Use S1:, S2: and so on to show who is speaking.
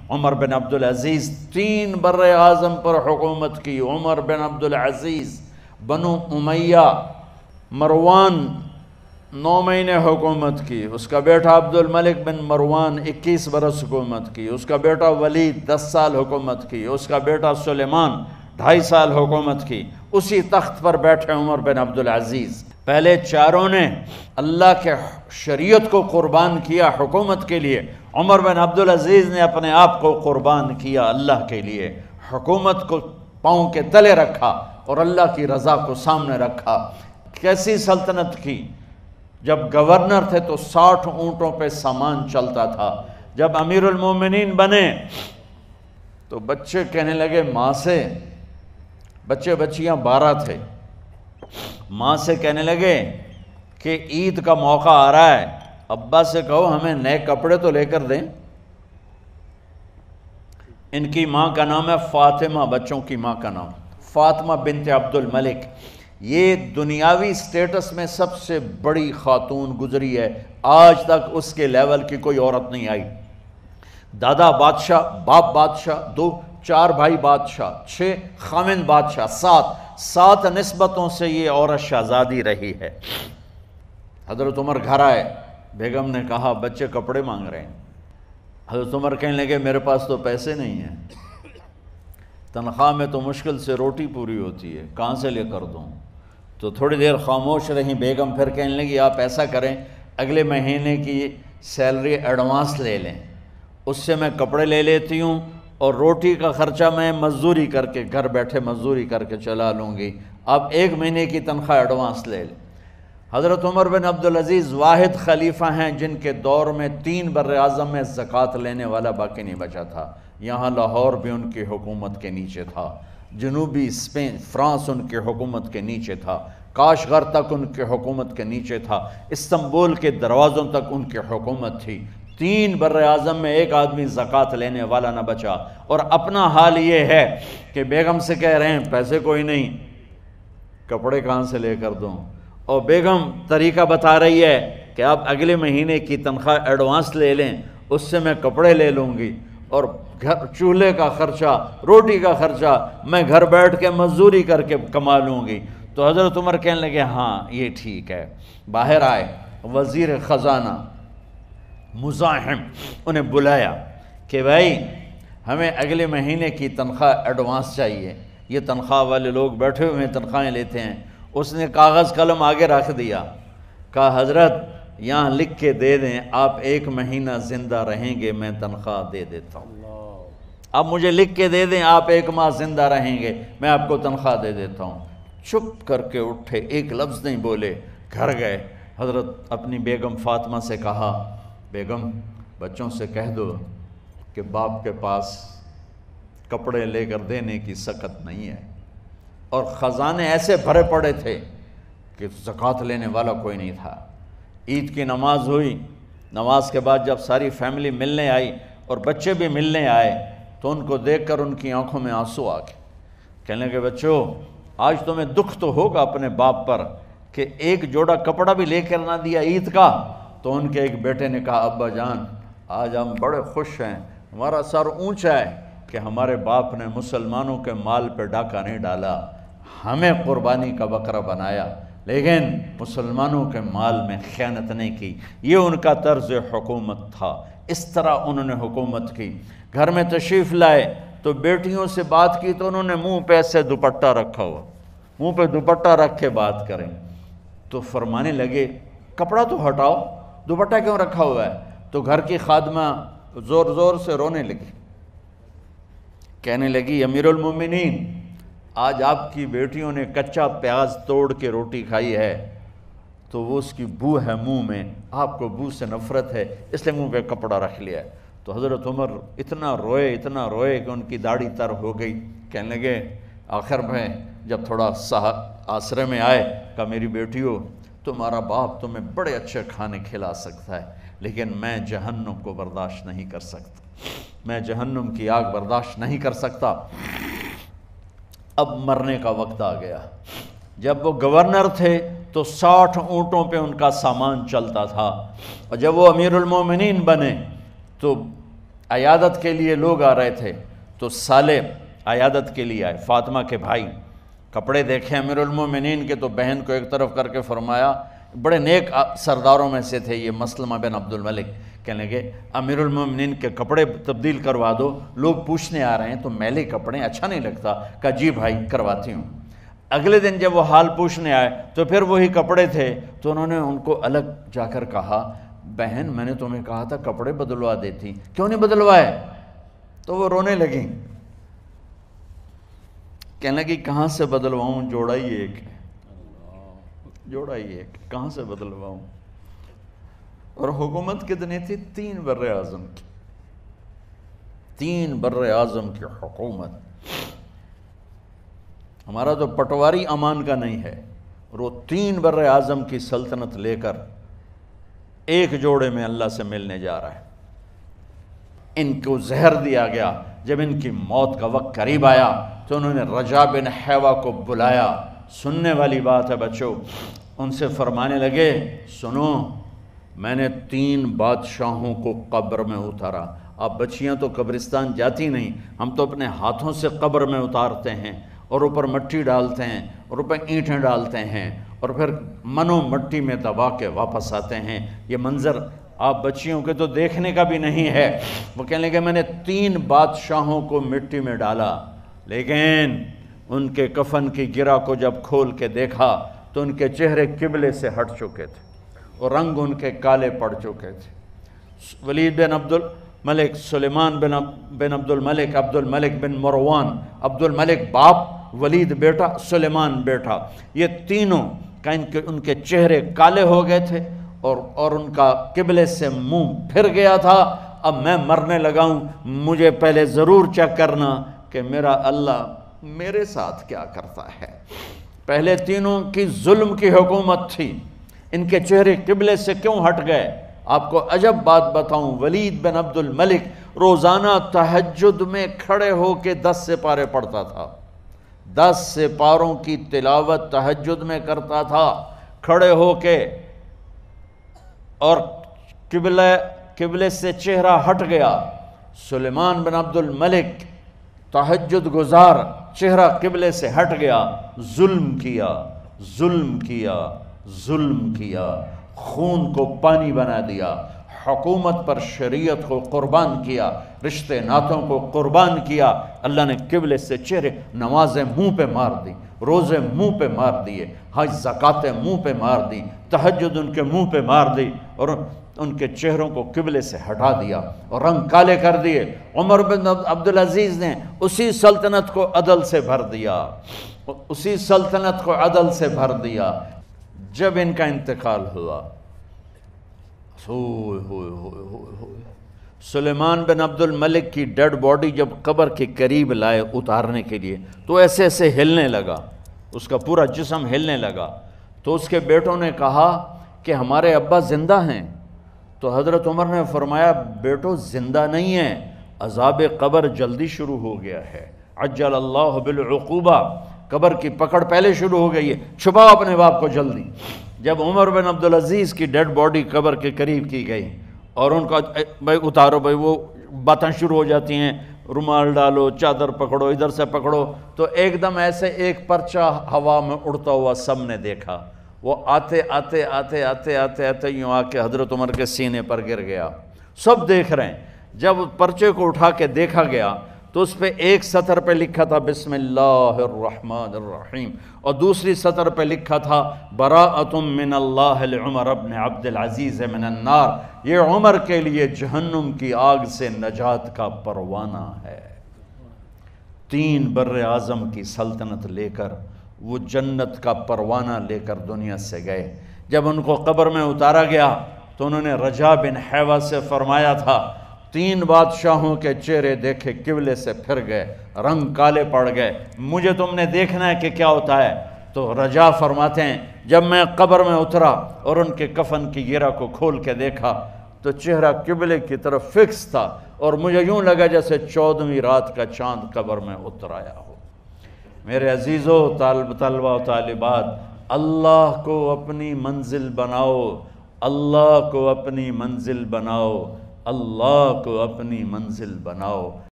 S1: عمر بن عبدالعزیز 3 بر اعظم پر حکومت کی. عمر بن عبدالعزیز، بنو امیہ، مروان 9 مہینے حکومت کی. اس کا بیٹا عبد الملک بن مروان 21 برس حکومت کی. اس کا بیٹا ولید 10 سال حکومت کی. اس کا بیٹا سلیمان 2.5 سال حکومت کی. اسی تخت پر بیٹھے عمر بن عبدالعزیز. پہلے چاروں نے اللہ کے شریعت کو قربان کیا حکومت کے لیے. عمر بن عبدالعزیز نے اپنے آپ کو قربان کیا اللہ کے لیے. حکومت کو پاؤں کے تلے رکھا اور اللہ کی رضا کو سامنے رکھا. کیسی سلطنت کی؟ جب گورنر تھے تو 60 اونٹوں پہ سامان چلتا تھا. جب امیر المومنین بنے تو بچے کہنے لگے ماں سے، بچے بچیاں 12 تھے، ماں سے کہنے لگے کہ عید کا موقع آ رہا ہے، ابا سے کہو ہمیں نئے کپڑے تو لے کر دیں. ان کی ماں کا نام ہے فاطمہ، بچوں کی ماں کا نام فاطمہ بنت عبد الملک. یہ دنیاوی سٹیٹس میں سب سے بڑی خاتون گزری ہے. آج تک اس کے لیول کی کوئی عورت نہیں آئی. دادا بادشاہ، باپ بادشاہ، 4 بھائی بادشاہ، 6 خامند بادشاہ، 7 نسبتوں سے یہ عورت شہزادی رہی ہے. حضرت عمر گھر آئے، بیگم نے کہا بچے کپڑے مانگ رہے ہیں. حضرت عمر کہنے لگے میرے پاس تو پیسے نہیں ہیں، تنخواہ میں تو مشکل سے روٹی پوری ہوتی ہے، کہاں سے لے کر دوں؟ تو تھوڑی دیر خاموش رہیں بیگم. پھر کہنے لگی آپ ایسا کریں، اگلے مہینے کی سیلری ایڈوانس لے لیں، اس سے میں کپڑے لے لیتی ہوں اور روٹی کا خرچہ میں مزدوری کر کے گھر بیٹھے مزدوری کر کے چلا لوں گی، آپ 1 مہینے کی تنخواہ ایڈوانس لے لیں. حضرت عمر بن عبدالعزیز واحد خلیفہ ہیں جن کے دور میں 3 بر اعظم میں زکوٰۃ لینے والا باقی نہیں بچا تھا. یہاں لاہور بھی ان کی حکومت کے نیچے تھا، جنوبی اسپین فرانس ان کے حکومت کے نیچے تھا، کاشغر تک ان کے حکومت کے نیچے تھا، استنبول کے دروازوں تک ان کی حکومت تھی. 3 بر اعظم میں ایک آدمی زکوٰۃ لینے والا نہ بچا. اور اپنا حال یہ ہے کہ بیگم سے کہہ رہے ہیں پیسے کوئی نہیں، کپڑے کہاں سے لے کر دوں؟ اور بیگم طریقہ بتا رہی ہے کہ آپ اگلے مہینے کی تنخواہ ایڈوانس لے لیں، اس سے میں کپڑے لے لوں گی اور چولہے کا خرچہ، روٹی کا خرچہ میں گھر بیٹھ کے مزدوری کر کے کما لوں گی. تو حضرت عمر کہنے لگے ہاں یہ ٹھیک ہے. باہر آئے وزیر خزانہ مزاحم، انہیں بلایا کہ بھائی ہمیں اگلے مہینے کی تنخواہ ایڈوانس چاہیے. یہ تنخواہ والے لوگ بیٹھے ہوئے ہیں، تنخواہیں لیتے ہیں. اس نے کاغذ قلم آگے رکھ دیا، کہا حضرت یہاں لکھ کے دے دیں آپ 1 مہینہ زندہ رہیں گے میں تنخواہ دے دیتا ہوں. اب مجھے لکھ کے دے دیں آپ 1 ماہ زندہ رہیں گے میں آپ کو تنخواہ دے دیتا ہوں. چپ کر کے اٹھے، ایک لفظ نہیں بولے، گھر گئے. حضرت اپنی بیگم فاطمہ سے کہا بیگم بچوں سے کہہ دو کہ باپ کے پاس کپڑے لے کر دینے کی سکت نہیں ہے. اور خزانے ایسے بھرے پڑے تھے کہ زکوٰۃ لینے والا کوئی نہیں تھا. عید کی نماز ہوئی، نماز کے بعد جب ساری فیملی ملنے آئی اور بچے بھی ملنے آئے تو ان کو دیکھ کر ان کی آنکھوں میں آنسو آ گئے. کہنے لگے بچوں آج تمہیں دکھ تو ہوگا اپنے باپ پر کہ ایک جوڑا کپڑا بھی لے کر نہ دیا عید کا. تو ان کے ایک بیٹے نے کہا ابا جان آج ہم بڑے خوش ہیں، ہمارا سر اونچا ہے کہ ہمارے باپ نے مسلمانوں کے مال پہ ڈاکہ نہیں ڈالا، ہمیں قربانی کا بکرا بنایا لیکن مسلمانوں کے مال میں خیانت نہیں کی. یہ ان کا طرز حکومت تھا، اس طرح انہوں نے حکومت کی. گھر میں تشریف لائے تو بیٹیوں سے بات کی تو انہوں نے منہ پہ ایسے دوپٹہ رکھا ہوا، منہ پہ دوپٹہ رکھ کے بات کریں. تو فرمانے لگے کپڑا تو ہٹاؤ، دوپٹہ کیوں رکھا ہوا ہے؟ تو گھر کی خادمہ زور زور سے رونے لگی، کہنے لگی امیر المومنین آج آپ کی بیٹیوں نے کچا پیاز توڑ کے روٹی کھائی ہے تو وہ اس کی بو ہے منہ میں، آپ کو بو سے نفرت ہے اس لیے منہ پہ کپڑا رکھ لیا ہے. تو حضرت عمر اتنا روئے کہ ان کی داڑھی تر ہو گئی. کہنے لگے آخر میں جب تھوڑا آسرے میں آئے کہا میری بیٹیوں تمہارا باپ تمہیں بڑے اچھے کھانے کھلا سکتا ہے لیکن میں جہنم کو برداشت نہیں کر سکتا، میں جہنم کی آگ برداشت نہیں کر سکتا. اب مرنے کا وقت آ گیا. جب وہ گورنر تھے تو 60 اونٹوں پہ ان کا سامان چلتا تھا، اور جب وہ امیر المومنین بنے تو عیادت کے لیے لوگ آ رہے تھے، تو صالح عیادت کے لیے آئے، فاطمہ کے بھائی، کپڑے دیکھے امیر المومنین کے، تو بہن کو ایک طرف کر کے فرمایا، بڑے نیک سرداروں میں سے تھے یہ مسلمہ بن عبد الملک، کہنے لگے امیر المومنین کے کپڑے تبدیل کروا دو، لوگ پوچھنے آ رہے ہیں تو میلے کپڑے اچھا نہیں لگتا، کہا جی بھائی کرواتی ہوں۔ اگلے دن جب وہ حال پوچھنے آئے تو پھر وہی کپڑے تھے، تو انہوں نے ان کو الگ جا کر کہا، بہن میں نے تمہیں کہا تھا کپڑے بدلوا دیتی، کیوں نہیں بدلوائے؟ تو وہ رونے لگیں، کہنے لگی کہاں سے بدلواؤں، جوڑا ہی ایک ہے، جوڑا ہی ایک، کہاں سے بدلواؤں؟ اور حکومت کتنی تھی؟ 3 بر اعظم کی، 3 بر اعظم کی حکومت۔ ہمارا تو پٹواری امان کا نہیں ہے، اور وہ 3 بر اعظم کی سلطنت لے کر ایک جوڑے میں اللہ سے ملنے جا رہا ہے۔ ان کو زہر دیا گیا، جب ان کی موت کا وقت قریب آیا تو انہوں نے رجا بن حیوہ کو بلایا، سننے والی بات ہے بچوں، ان سے فرمانے لگے سنو، میں نے 3 بادشاہوں کو قبر میں اتارا۔ اب بچیاں تو قبرستان جاتی نہیں، ہم تو اپنے ہاتھوں سے قبر میں اتارتے ہیں، اور اوپر مٹی ڈالتے ہیں، اور اوپر اینٹیں ڈالتے ہیں، اور پھر منو مٹی میں دبا کے واپس آتے ہیں۔ یہ منظر آپ بچیوں کے تو دیکھنے کا بھی نہیں ہے۔ وہ کہنے لگے میں نے 3 بادشاہوں کو مٹی میں ڈالا، لیکن ان کے کفن کی گرہ کو جب کھول کے دیکھا تو ان کے چہرے قبلے سے ہٹ چکے تھے، اور رنگ ان کے کالے پڑ چکے تھے۔ ولید بن عبد الملک، سلیمان بن عبد الملک، عبد الملک بن مروان، عبد الملک باپ، ولید بیٹا، سلیمان بیٹا، یہ تینوں کا ان کے چہرے کالے ہو گئے تھے، اور ان کا قبلے سے منہ پھر گیا تھا۔ اب میں مرنے لگا ہوں، مجھے پہلے ضرور چیک کرنا کہ میرا اللہ میرے ساتھ کیا کرتا ہے۔ پہلے تینوں کی ظلم کی حکومت تھی، ان کے چہرے قبلے سے کیوں ہٹ گئے؟ آپ کو عجب بات بتاؤں، ولید بن عبد الملک روزانہ تہجد میں کھڑے ہو کے 10 سپارے پڑھتا تھا، 10 سپاروں کی تلاوت تہجد میں کرتا تھا کھڑے ہو کے، اور قبلے سے چہرہ ہٹ گیا۔ سلیمان بن عبد الملک تہجد گزار، چہرہ قبلے سے ہٹ گیا، ظلم کیا، ظلم کیا، ظلم کیا، خون کو پانی بنا دیا، حکومت پر شریعت کو قربان کیا، رشتے ناتوں کو قربان کیا۔ اللہ نے قبلے سے چہرے، نمازیں منہ پہ مار دی، روزے منہ پہ مار دیے، حج زکاتیں منہ پہ مار دی، تہجد ان کے منہ پہ مار دی، اور ان کے چہروں کو قبلے سے ہٹا دیا اور رنگ کالے کر دیے۔ عمر بن عبدالعزیز نے اسی سلطنت کو عدل سے بھر دیا، اسی سلطنت کو عدل سے بھر دیا۔ جب ان کا انتقال ہوا، سلیمان بن عبد الملک کی ڈیڈ باڈی جب قبر کے قریب لائے اتارنے کے لیے، تو ایسے ایسے ہلنے لگا، اس کا پورا جسم ہلنے لگا۔ تو اس کے بیٹوں نے کہا کہ ہمارے ابا زندہ ہیں، تو حضرت عمر نے فرمایا بیٹو زندہ نہیں ہیں، عذاب قبر جلدی شروع ہو گیا ہے، عجل اللہ بالعقوبہ، قبر کی پکڑ پہلے شروع ہو گئی ہے، چھپاؤ اپنے باپ کو جلدی۔ جب عمر بن عبدالعزیز کی ڈیڈ باڈی قبر کے قریب کی گئی اور ان کا بھائی اتارو، بھائی وہ باتیں شروع ہو جاتی ہیں، رومال ڈالو، چادر پکڑو، ادھر سے پکڑو، تو ایک دم ایسے ایک پرچہ ہوا میں اڑتا ہوا سب نے دیکھا، وہ آتے آتے آتے آتے آتے آتے یوں آ کے حضرت عمر کے سینے پر گر گیا۔ سب دیکھ رہے ہیں۔ جب پرچے کو اٹھا کے دیکھا گیا تو اس پہ ایک سطر پہ لکھا تھا بسم اللہ الرحمن الرحیم، اور دوسری سطر پہ لکھا تھا براءۃ من اللہ لعمر بن عبد العزیز من النار، یہ عمر کے لیے جہنم کی آگ سے نجات کا پروانہ ہے۔ 3 بر اعظم کی سلطنت لے کر وہ جنت کا پروانہ لے کر دنیا سے گئے۔ جب ان کو قبر میں اتارا گیا تو انہوں نے رجا بن حیوہ سے فرمایا تھا 3 بادشاہوں کے چہرے دیکھے قبلے سے پھر گئے، رنگ کالے پڑ گئے، مجھے تم نے دیکھنا ہے کہ کیا ہوتا ہے۔ تو رجا فرماتے ہیں جب میں قبر میں اترا اور ان کے کفن کی گرہ کو کھول کے دیکھا تو چہرہ قبلے کی طرف فکس تھا، اور مجھے یوں لگا جیسے 14ویں رات کا چاند قبر میں اتر آیا ہو۔ میرے عزیزو، طلبہ و طالبات، اللہ کو اپنی منزل بناؤ، اللہ کو اپنی منزل بناؤ، اللہ کو اپنی منزل بناؤ۔